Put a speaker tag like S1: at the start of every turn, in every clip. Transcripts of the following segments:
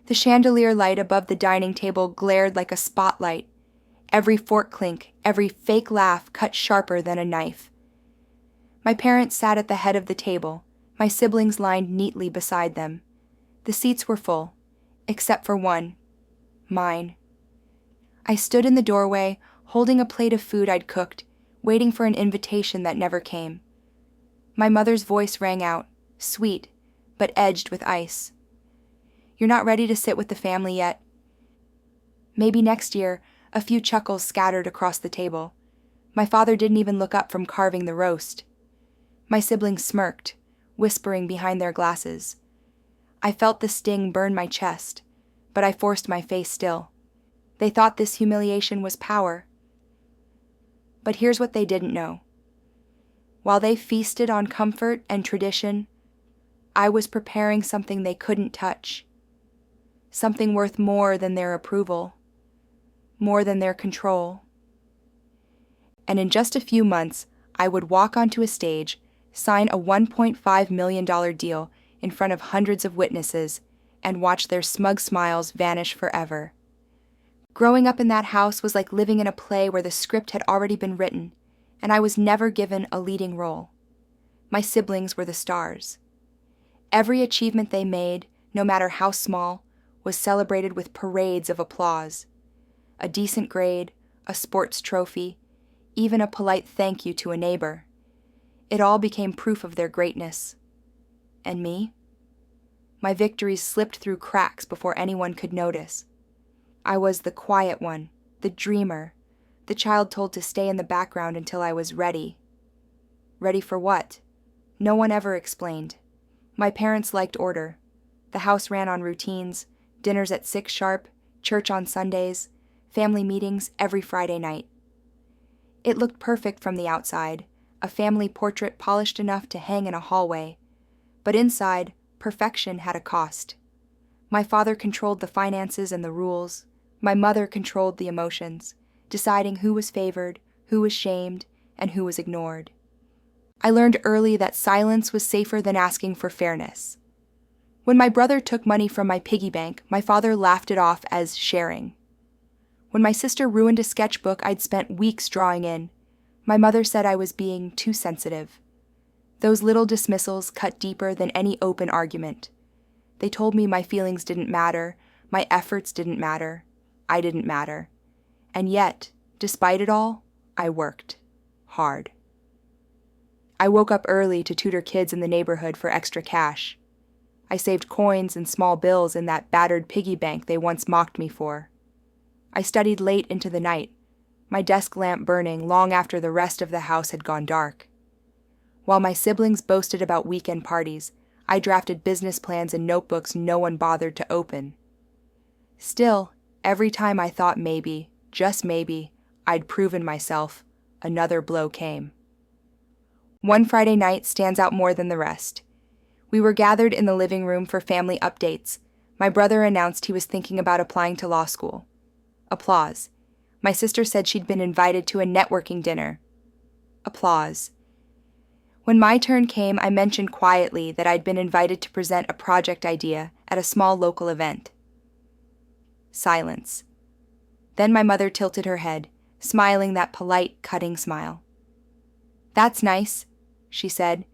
S1: The chandelier light above the dining table glared like a spotlight. Every fork clink, every fake laugh cut sharper than a knife. My parents sat at the head of the table, my siblings lined neatly beside them. The seats were full, except for one, mine. I stood in the doorway, holding a plate of food I'd cooked, waiting for an invitation that never came. My mother's voice rang out, sweet, but edged with ice. "You're not ready to sit with the family yet." Maybe next year, a few chuckles scattered across the table. My father didn't even look up from carving the roast. My siblings smirked, whispering behind their glasses. I felt the sting burn my chest, but I forced my face still. They thought this humiliation was power. But here's what they didn't know. While they feasted on comfort and tradition, I was preparing something they couldn't touch. Something worth more than their approval, more than their control. And in just a few months, I would walk onto a stage, sign a $1.5 million deal in front of hundreds of witnesses, and watch their smug smiles vanish forever. Growing up in that house was like living in a play where the script had already been written, and I was never given a leading role. My siblings were the stars. Every achievement they made, no matter how small, was celebrated with parades of applause. A decent grade, a sports trophy, even a polite thank you to a neighbor. It all became proof of their greatness. And me? My victories slipped through cracks before anyone could notice. I was the quiet one, the dreamer, the child told to stay in the background until I was ready. Ready for what? No one ever explained. My parents liked order. The house ran on routines, dinners at 6 sharp, church on Sundays, family meetings every Friday night. It looked perfect from the outside, a family portrait polished enough to hang in a hallway. But inside, perfection had a cost. My father controlled the finances and the rules. My mother controlled the emotions, deciding who was favored, who was shamed, and who was ignored. I learned early that silence was safer than asking for fairness. When my brother took money from my piggy bank, my father laughed it off as sharing. When my sister ruined a sketchbook I'd spent weeks drawing in, my mother said I was being too sensitive. Those little dismissals cut deeper than any open argument. They told me my feelings didn't matter, my efforts didn't matter, I didn't matter. And yet, despite it all, I worked. Hard. I woke up early to tutor kids in the neighborhood for extra cash. I saved coins and small bills in that battered piggy bank they once mocked me for. I studied late into the night, my desk lamp burning long after the rest of the house had gone dark. While my siblings boasted about weekend parties, I drafted business plans in notebooks no one bothered to open. Still, every time I thought maybe, just maybe, I'd proven myself, another blow came. One Friday night stands out more than the rest. We were gathered in the living room for family updates. My brother announced he was thinking about applying to law school. Applause. My sister said she'd been invited to a networking dinner. Applause. When my turn came, I mentioned quietly that I'd been invited to present a project idea at a small local event. Silence. Then my mother tilted her head, smiling that polite, cutting smile. "That's nice," she said,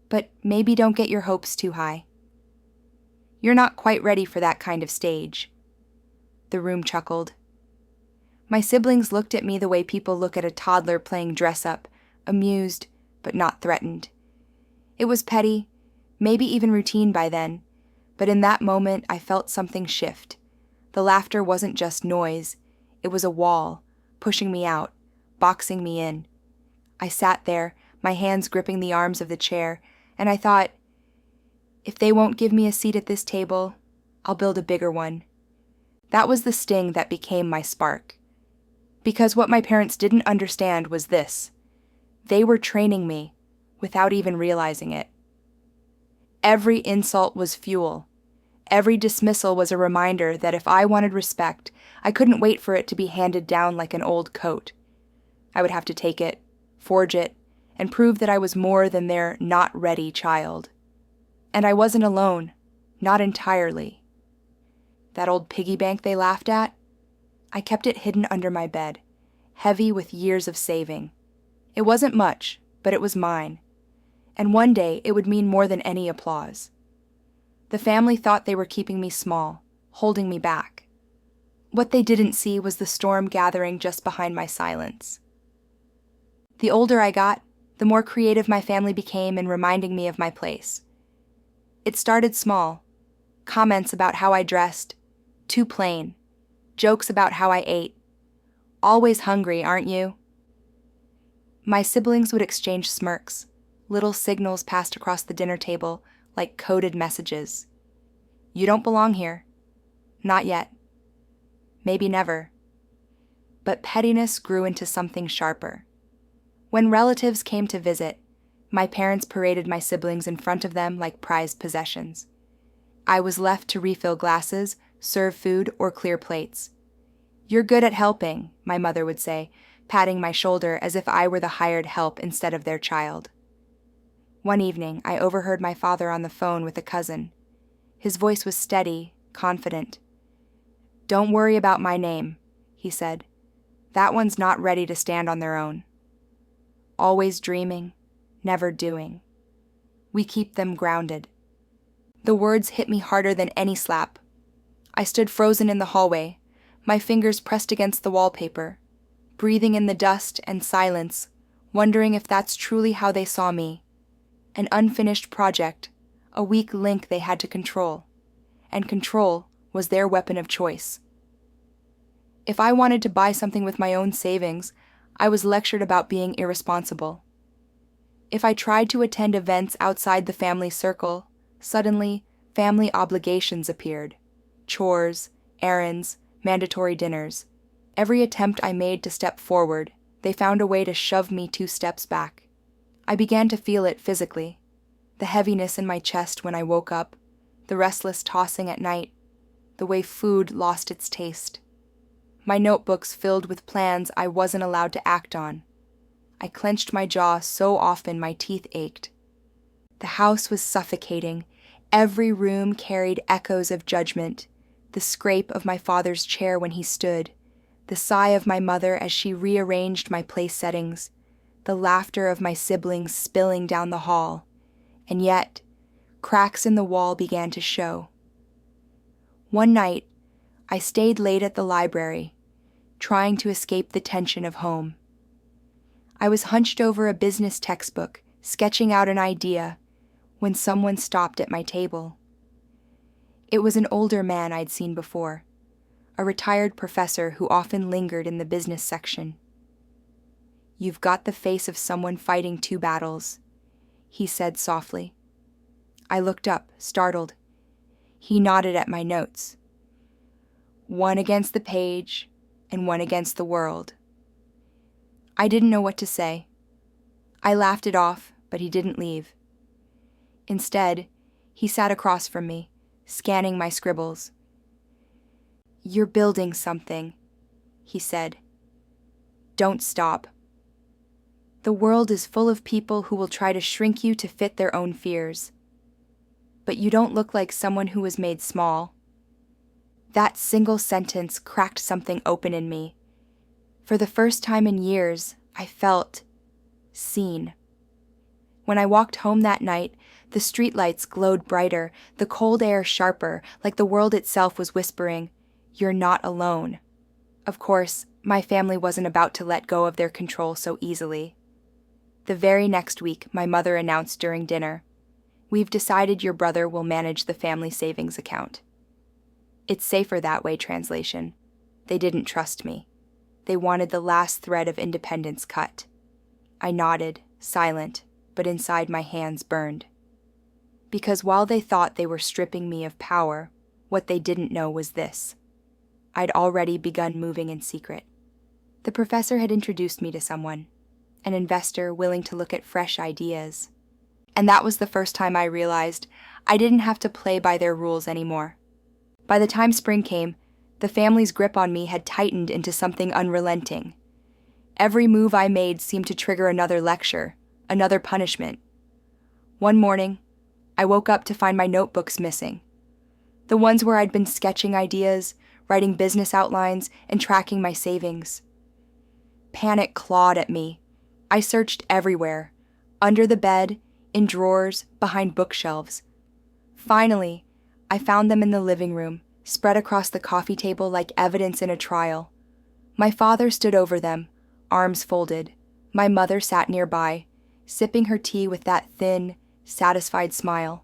S1: "but maybe don't get your hopes too high. You're not quite ready for that kind of stage." The room chuckled. My siblings looked at me the way people look at a toddler playing dress-up, amused, but not threatened. It was petty, maybe even routine by then, but in that moment I felt something shift. The laughter wasn't just noise, it was a wall, pushing me out, boxing me in. I sat there, my hands gripping the arms of the chair, and I thought, if they won't give me a seat at this table, I'll build a bigger one. That was the sting that became my spark. Because what my parents didn't understand was this. They were training me, without even realizing it. Every insult was fuel. Every dismissal was a reminder that if I wanted respect, I couldn't wait for it to be handed down like an old coat. I would have to take it, forge it, and prove that I was more than their not-ready child. And I wasn't alone, not entirely. That old piggy bank they laughed at? I kept it hidden under my bed, heavy with years of saving. It wasn't much, but it was mine. And one day it would mean more than any applause. The family thought they were keeping me small, holding me back. What they didn't see was the storm gathering just behind my silence. The older I got, the more creative my family became in reminding me of my place. It started small. Comments about how I dressed, too plain. Jokes about how I ate. Always hungry, aren't you? My siblings would exchange smirks, little signals passed across the dinner table like coded messages. You don't belong here. Not yet. Maybe never. But pettiness grew into something sharper. When relatives came to visit, my parents paraded my siblings in front of them like prized possessions. I was left to refill glasses, serve food, or clear plates. You're good at helping, my mother would say, patting my shoulder as if I were the hired help instead of their child. One evening, I overheard my father on the phone with a cousin. His voice was steady, confident. "Don't worry about my name," he said. "That one's not ready to stand on their own. Always dreaming, never doing. We keep them grounded." The words hit me harder than any slap. I stood frozen in the hallway, my fingers pressed against the wallpaper, breathing in the dust and silence, wondering if that's truly how they saw me. An unfinished project, a weak link they had to control, and control was their weapon of choice. If I wanted to buy something with my own savings, I was lectured about being irresponsible. If I tried to attend events outside the family circle, suddenly, family obligations appeared. Chores, errands, mandatory dinners. Every attempt I made to step forward, they found a way to shove me 2 steps back. I began to feel it physically. The heaviness in my chest when I woke up, the restless tossing at night, the way food lost its taste. My notebooks filled with plans I wasn't allowed to act on. I clenched my jaw so often my teeth ached. The house was suffocating. Every room carried echoes of judgment, the scrape of my father's chair when he stood, the sigh of my mother as she rearranged my place settings, the laughter of my siblings spilling down the hall, and yet, cracks in the wall began to show. One night, I stayed late at the library, trying to escape the tension of home. I was hunched over a business textbook, sketching out an idea, when someone stopped at my table. It was an older man I'd seen before, a retired professor who often lingered in the business section. "You've got the face of someone fighting 2 battles," he said softly. I looked up, startled. He nodded at my notes. "One against the page, and one against the world." I didn't know what to say. I laughed it off, but he didn't leave. Instead, he sat across from me, scanning my scribbles. "You're building something," he said. "Don't stop. The world is full of people who will try to shrink you to fit their own fears. But you don't look like someone who was made small." That single sentence cracked something open in me. For the first time in years, I felt seen. When I walked home that night, the streetlights glowed brighter, the cold air sharper, like the world itself was whispering, "You're not alone." Of course, my family wasn't about to let go of their control so easily. The very next week, my mother announced during dinner, "We've decided your brother will manage the family savings account." It's safer that way, translation. They didn't trust me. They wanted the last thread of independence cut. I nodded, silent, but inside my hands burned. Because while they thought they were stripping me of power, what they didn't know was this. I'd already begun moving in secret. The professor had introduced me to someone, an investor willing to look at fresh ideas. And that was the first time I realized I didn't have to play by their rules anymore. By the time spring came, the family's grip on me had tightened into something unrelenting. Every move I made seemed to trigger another lecture, another punishment. One morning, I woke up to find my notebooks missing. The ones where I'd been sketching ideas, writing business outlines, and tracking my savings. Panic clawed at me. I searched everywhere, under the bed, in drawers, behind bookshelves. Finally, I found them in the living room, spread across the coffee table like evidence in a trial. My father stood over them, arms folded. My mother sat nearby, sipping her tea with that thin, satisfied smile.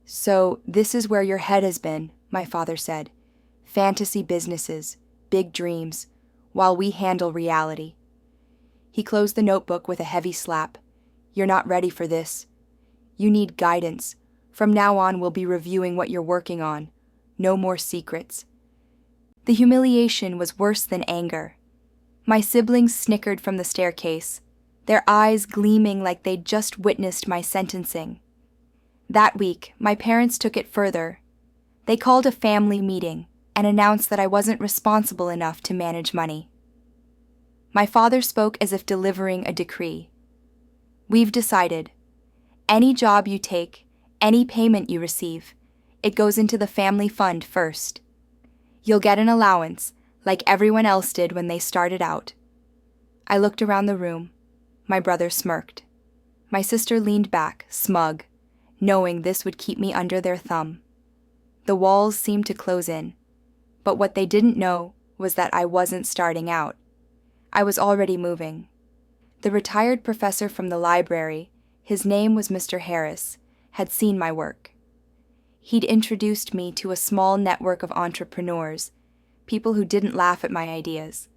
S1: "So this is where your head has been," my father said. "Fantasy businesses, big dreams, while we handle reality." He closed the notebook with a heavy slap. "You're not ready for this. You need guidance. From now on, we'll be reviewing what you're working on. No more secrets." The humiliation was worse than anger. My siblings snickered from the staircase, their eyes gleaming like they'd just witnessed my sentencing. That week, my parents took it further. They called a family meeting and announced that I wasn't responsible enough to manage money. My father spoke as if delivering a decree. "We've decided. Any job you take, any payment you receive, it goes into the family fund first. You'll get an allowance, like everyone else did when they started out." I looked around the room. My brother smirked. My sister leaned back, smug, knowing this would keep me under their thumb. The walls seemed to close in, but what they didn't know was that I wasn't starting out. I was already moving. The retired professor from the library, his name was Mr. Harris, had seen my work. He'd introduced me to a small network of entrepreneurs, people who didn't laugh at my ideas.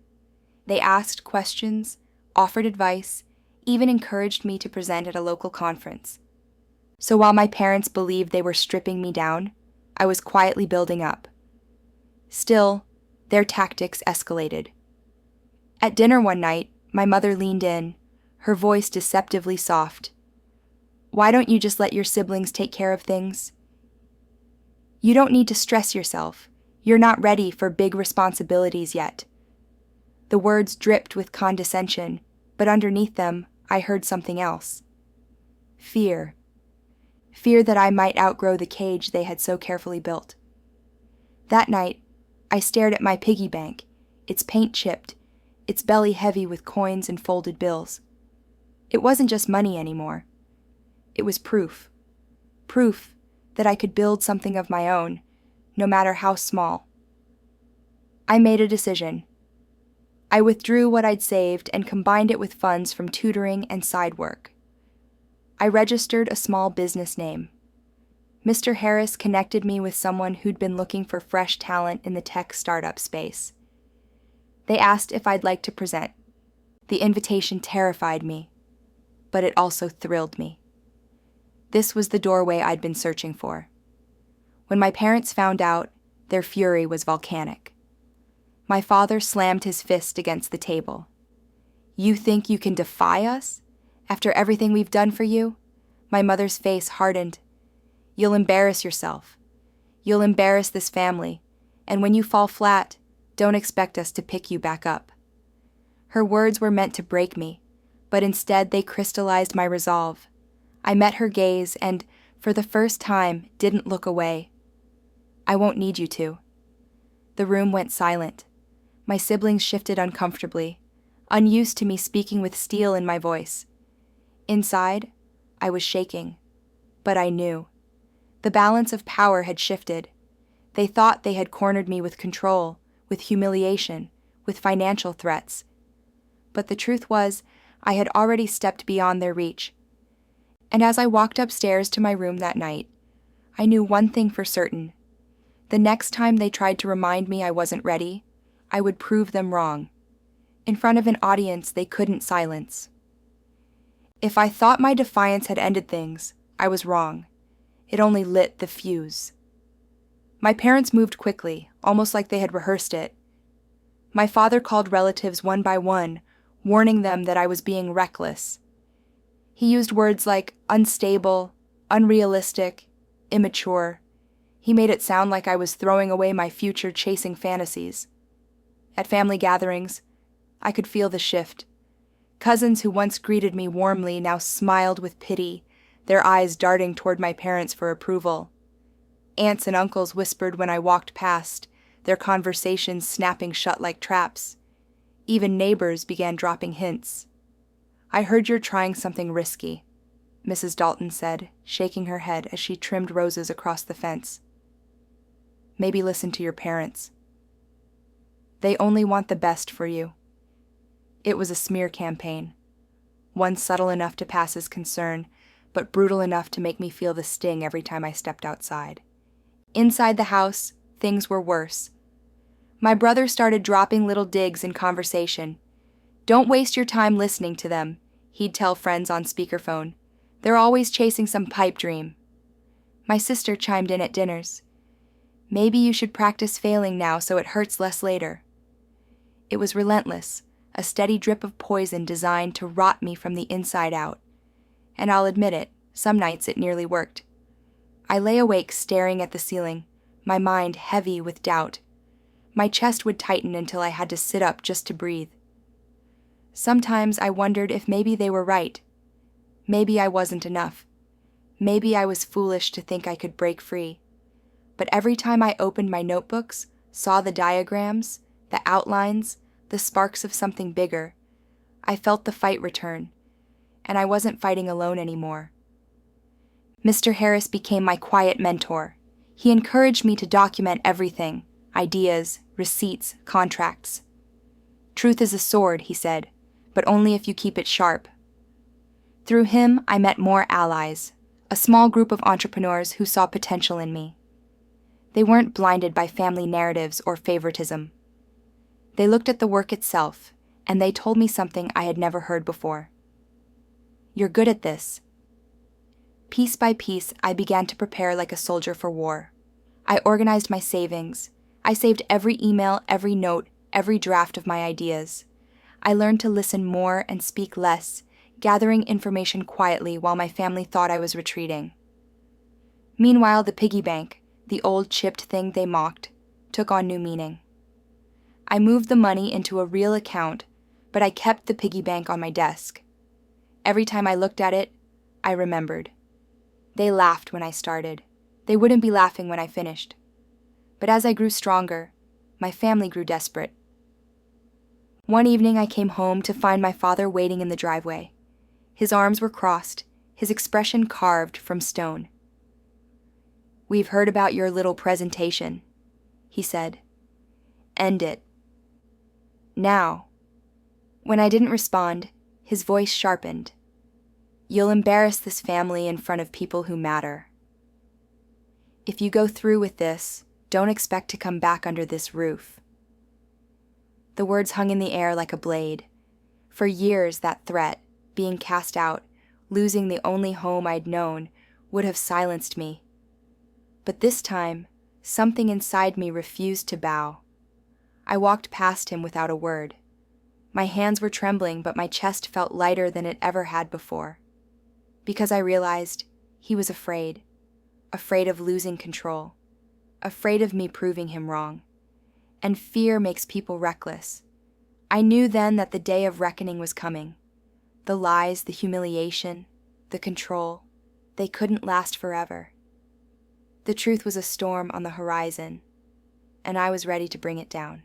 S1: They asked questions, offered advice, even encouraged me to present at a local conference. So while my parents believed they were stripping me down, I was quietly building up. Still, their tactics escalated. At dinner one night, my mother leaned in, her voice deceptively soft. "Why don't you just let your siblings take care of things? You don't need to stress yourself. You're not ready for big responsibilities yet." The words dripped with condescension, but underneath them, I heard something else. Fear. Fear that I might outgrow the cage they had so carefully built. That night, I stared at my piggy bank, its paint chipped, its belly heavy with coins and folded bills. It wasn't just money anymore. It was proof. Proof that I could build something of my own, no matter how small. I made a decision. I withdrew what I'd saved and combined it with funds from tutoring and side work. I registered a small business name. Mr. Harris connected me with someone who'd been looking for fresh talent in the tech startup space. They asked if I'd like to present. The invitation terrified me, but it also thrilled me. This was the doorway I'd been searching for. When my parents found out, their fury was volcanic. My father slammed his fist against the table. "You think you can defy us? After everything we've done for you?" My mother's face hardened. "You'll embarrass yourself. You'll embarrass this family, and when you fall flat, don't expect us to pick you back up." Her words were meant to break me, but instead they crystallized my resolve. I met her gaze and, for the first time, didn't look away. "I won't need you to." The room went silent. My siblings shifted uncomfortably, unused to me speaking with steel in my voice. Inside, I was shaking, but I knew. The balance of power had shifted. They thought they had cornered me with control, with humiliation, with financial threats. But the truth was, I had already stepped beyond their reach. And as I walked upstairs to my room that night, I knew one thing for certain. The next time they tried to remind me I wasn't ready, I would prove them wrong. In front of an audience they couldn't silence. If I thought my defiance had ended things, I was wrong. It only lit the fuse. My parents moved quickly, almost like they had rehearsed it. My father called relatives one by one, warning them that I was being reckless. He used words like unstable, unrealistic, immature. He made it sound like I was throwing away my future chasing fantasies. At family gatherings, I could feel the shift. Cousins who once greeted me warmly now smiled with pity, their eyes darting toward my parents for approval. Aunts and uncles whispered when I walked past, their conversations snapping shut like traps. Even neighbors began dropping hints. "I heard you're trying something risky," Mrs. Dalton said, shaking her head as she trimmed roses across the fence. "Maybe listen to your parents. They only want the best for you." It was a smear campaign, one subtle enough to pass as concern, but brutal enough to make me feel the sting every time I stepped outside. Inside the house, things were worse. My brother started dropping little digs in conversation. "Don't waste your time listening to them," he'd tell friends on speakerphone. "They're always chasing some pipe dream." My sister chimed in at dinners. "Maybe you should practice failing now so it hurts less later." It was relentless, a steady drip of poison designed to rot me from the inside out. And I'll admit it, some nights it nearly worked. I lay awake staring at the ceiling, my mind heavy with doubt. My chest would tighten until I had to sit up just to breathe. Sometimes I wondered if maybe they were right. Maybe I wasn't enough. Maybe I was foolish to think I could break free. But every time I opened my notebooks, saw the diagrams, the outlines, the sparks of something bigger, I felt the fight return, and I wasn't fighting alone anymore. Mr. Harris became my quiet mentor. He encouraged me to document everything: ideas, receipts, contracts. "Truth is a sword," he said, "but only if you keep it sharp." Through him, I met more allies, a small group of entrepreneurs who saw potential in me. They weren't blinded by family narratives or favoritism. They looked at the work itself, and they told me something I had never heard before. "You're good at this." Piece by piece, I began to prepare like a soldier for war. I organized my savings. I saved every email, every note, every draft of my ideas. I learned to listen more and speak less, gathering information quietly while my family thought I was retreating. Meanwhile, the piggy bank, the old chipped thing they mocked, took on new meaning. I moved the money into a real account, but I kept the piggy bank on my desk. Every time I looked at it, I remembered. They laughed when I started. They wouldn't be laughing when I finished. But as I grew stronger, my family grew desperate. One evening I came home to find my father waiting in the driveway. His arms were crossed, his expression carved from stone. "We've heard about your little presentation," he said. "End it. Now." When I didn't respond, his voice sharpened. "You'll embarrass this family in front of people who matter. If you go through with this, don't expect to come back under this roof." The words hung in the air like a blade. For years, that threat, being cast out, losing the only home I'd known, would have silenced me. But this time, something inside me refused to bow. I walked past him without a word. My hands were trembling, but my chest felt lighter than it ever had before. Because I realized he was afraid of losing control, afraid of me proving him wrong. And fear makes people reckless. I knew then that the day of reckoning was coming. The lies, the humiliation, the control, they couldn't last forever. The truth was a storm on the horizon, and I was ready to bring it down.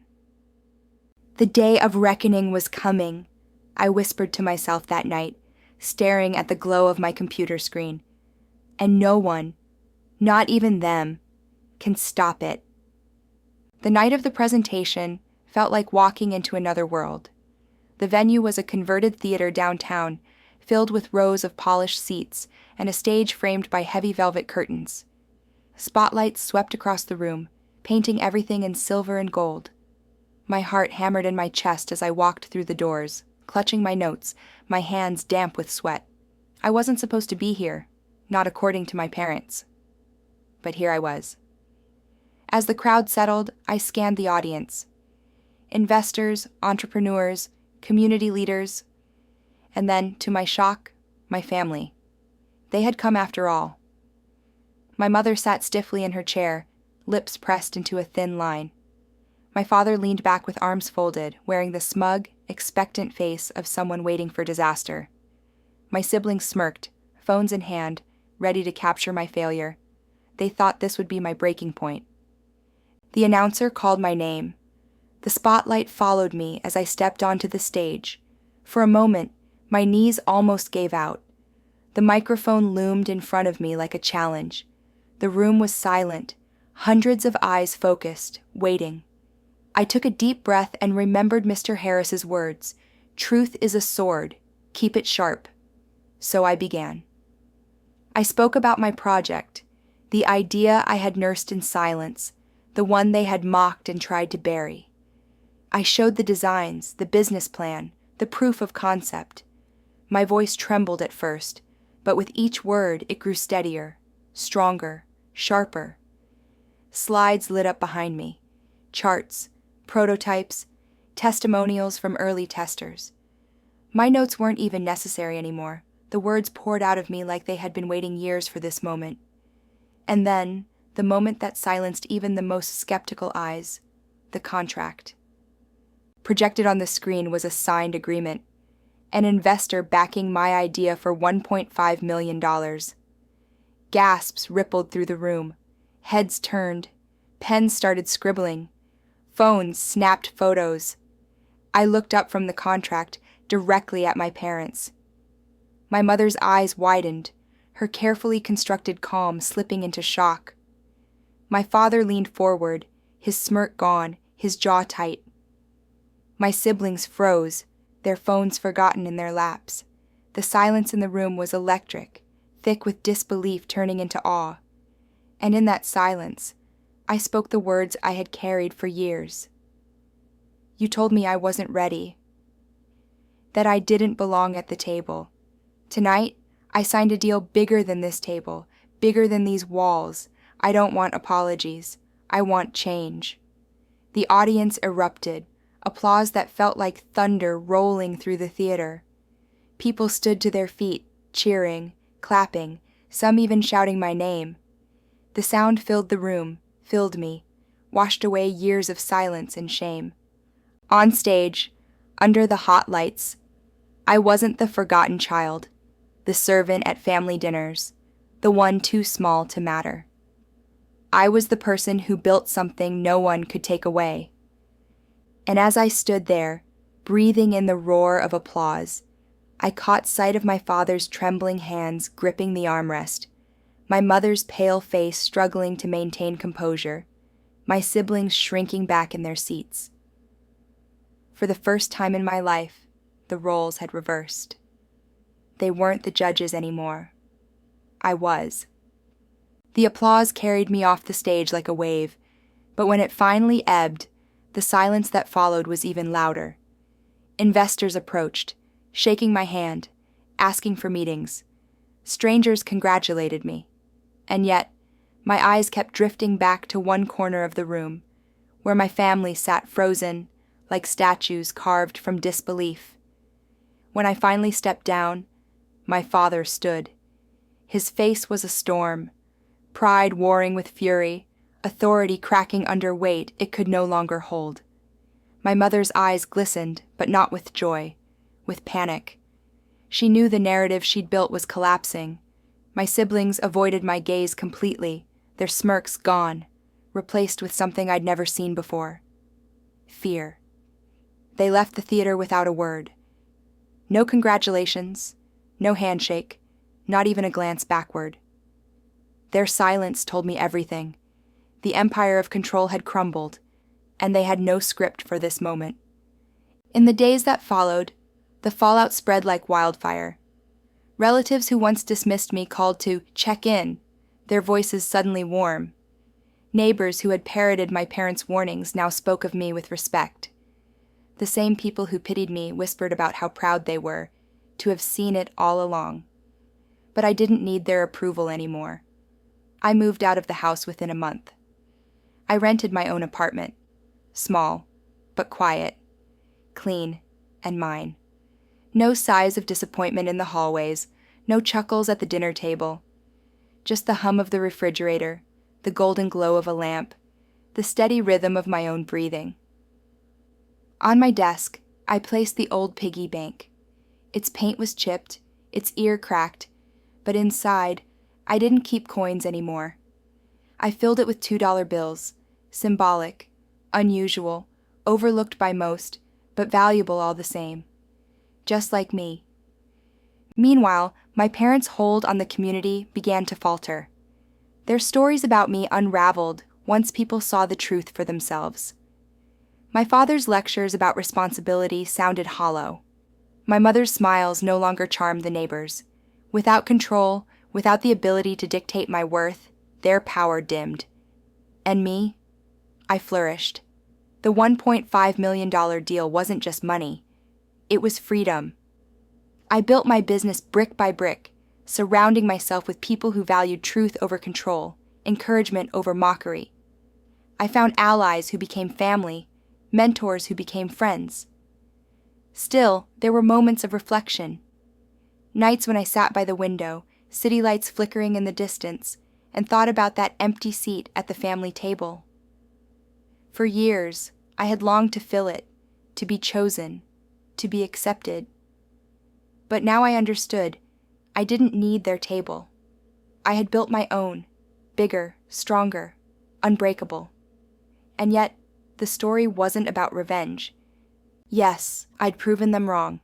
S1: The day of reckoning was coming, I whispered to myself that night, staring at the glow of my computer screen. And no one, not even them, can stop it. The night of the presentation felt like walking into another world. The venue was a converted theater downtown, filled with rows of polished seats and a stage framed by heavy velvet curtains. Spotlights swept across the room, painting everything in silver and gold. My heart hammered in my chest as I walked through the doors, clutching my notes, my hands damp with sweat. I wasn't supposed to be here, not according to my parents. But here I was. As the crowd settled, I scanned the audience. Investors, entrepreneurs, community leaders, and then, to my shock, my family. They had come after all. My mother sat stiffly in her chair, lips pressed into a thin line. My father leaned back with arms folded, wearing the smug, expectant face of someone waiting for disaster. My siblings smirked, phones in hand, ready to capture my failure. they thought this would be my breaking point. The announcer called my name. The spotlight followed me as I stepped onto the stage. For a moment, my knees almost gave out. The microphone loomed in front of me like a challenge. The room was silent, hundreds of eyes focused, waiting. I took a deep breath and remembered Mr. Harris's words, "Truth is a sword, keep it sharp." So I began. I spoke about my project, the idea I had nursed in silence, the one they had mocked and tried to bury. I showed the designs, the business plan, the proof of concept. My voice trembled at first, but with each word it grew steadier, stronger, sharper. Slides lit up behind me, charts, prototypes, testimonials from early testers. My notes weren't even necessary anymore. The words poured out of me like they had been waiting years for this moment. And then, the moment that silenced even the most skeptical eyes, the contract. Projected on the screen was a signed agreement, an investor backing my idea for $1.5 million. Gasps rippled through the room, heads turned, pens started scribbling, phones snapped photos. I looked up from the contract directly at my parents. My mother's eyes widened, her carefully constructed calm slipping into shock. My father leaned forward, his smirk gone, his jaw tight. My siblings froze, their phones forgotten in their laps. The silence in the room was electric, thick with disbelief turning into awe. And in that silence, I spoke the words I had carried for years. You told me I wasn't ready, that I didn't belong at the table. Tonight, I signed a deal bigger than this table, bigger than these walls. I don't want apologies. I want change. The audience erupted, applause that felt like thunder rolling through the theater. People stood to their feet, cheering, clapping, some even shouting my name. The sound filled the room, filled me, washed away years of silence and shame. On stage, under the hot lights, I wasn't the forgotten child, the servant at family dinners, the one too small to matter. I was the person who built something no one could take away. And as I stood there, breathing in the roar of applause, I caught sight of my father's trembling hands gripping the armrest, my mother's pale face struggling to maintain composure, my siblings shrinking back in their seats. For the first time in my life, the roles had reversed. They weren't the judges anymore. I was. The applause carried me off the stage like a wave, but when it finally ebbed, the silence that followed was even louder. Investors approached, shaking my hand, asking for meetings. Strangers congratulated me. And yet, my eyes kept drifting back to one corner of the room, where my family sat frozen, like statues carved from disbelief. When I finally stepped down, my father stood. His face was a storm, pride warring with fury, authority cracking under weight it could no longer hold. My mother's eyes glistened, but not with joy, with panic. She knew the narrative she'd built was collapsing. My siblings avoided my gaze completely, their smirks gone, replaced with something I'd never seen before. Fear. They left the theater without a word. No congratulations, no handshake, not even a glance backward. Their silence told me everything. The empire of control had crumbled, and they had no script for this moment. In the days that followed, the fallout spread like wildfire. Relatives who once dismissed me called to check in, their voices suddenly warm. Neighbors who had parroted my parents' warnings now spoke of me with respect. The same people who pitied me whispered about how proud they were, to have seen it all along. But I didn't need their approval anymore. I moved out of the house within a month. I rented my own apartment, small, but quiet, clean, and mine. No sighs of disappointment in the hallways, no chuckles at the dinner table. Just the hum of the refrigerator, the golden glow of a lamp, the steady rhythm of my own breathing. On my desk, I placed the old piggy bank. Its paint was chipped, its ear cracked, but inside, I didn't keep coins anymore. I filled it with $2 bills, symbolic, unusual, overlooked by most, but valuable all the same. Just like me. Meanwhile, my parents' hold on the community began to falter. Their stories about me unraveled once people saw the truth for themselves. My father's lectures about responsibility sounded hollow. My mother's smiles no longer charmed the neighbors. Without control, without the ability to dictate my worth, their power dimmed. And me? I flourished. The $1.5 million deal wasn't just money. It was freedom. I built my business brick by brick, surrounding myself with people who valued truth over control, encouragement over mockery. I found allies who became family, mentors who became friends. Still, there were moments of reflection. Nights when I sat by the window, city lights flickering in the distance, and thought about that empty seat at the family table. For years, I had longed to fill it, to be chosen, to be accepted. But now I understood, I didn't need their table. I had built my own, bigger, stronger, unbreakable. And yet, the story wasn't about revenge. Yes, I'd proven them wrong.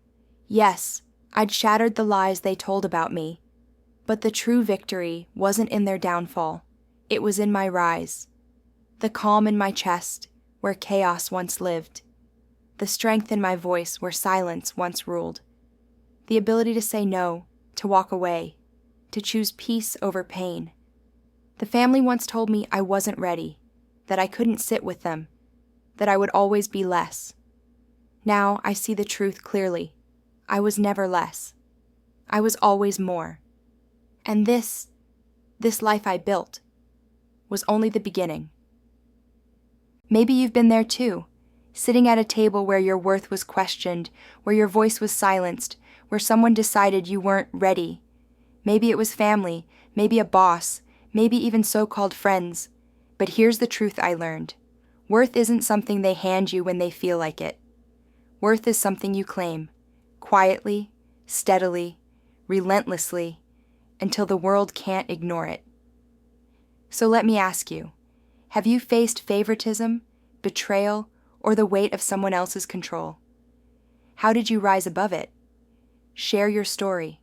S1: Yes, I'd shattered the lies they told about me. But the true victory wasn't in their downfall. It was in my rise. The calm in my chest, where chaos once lived. The strength in my voice, where silence once ruled. The ability to say no, to walk away, to choose peace over pain. The family once told me I wasn't ready, that I couldn't sit with them, that I would always be less. Now I see the truth clearly. I was never less. I was always more. And this life I built, was only the beginning. Maybe you've been there too, sitting at a table where your worth was questioned, where your voice was silenced, where someone decided you weren't ready. Maybe it was family, maybe a boss, maybe even so-called friends. But here's the truth I learned. Worth isn't something they hand you when they feel like it. Worth is something you claim, quietly, steadily, relentlessly, until the world can't ignore it. So let me ask you, have you faced favoritism, betrayal, or the weight of someone else's control? How did you rise above it? Share your story.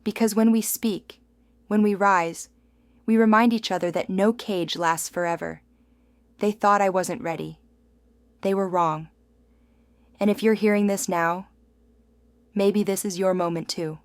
S1: Because when we speak, when we rise, we remind each other that no cage lasts forever. They thought I wasn't ready. They were wrong. And if you're hearing this now, maybe this is your moment too.